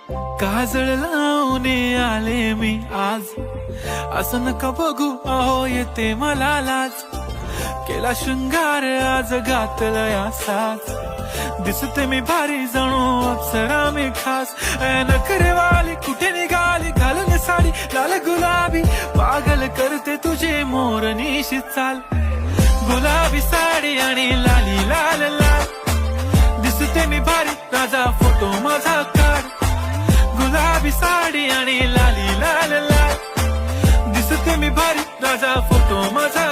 काजळ लावून आले मी आज, असं नका बघू अहो येते मला लाज. केला शृंगार आज घातला साज, दिसते मी भारी जणू अप्सरा मी खास. नखरेवाली कुठे निघाली घालून साडी लाल गुलाबी, पागल करते तुझे मोरनीशी चाल. गुलाबी साडी आणि लाली लाल लाल, दिसते मी भारी राजा फोटो माझा काढ. गुलाबी साडी आणि लाली लाल लाल, दिसते मी भारी राजा फोटो माझा.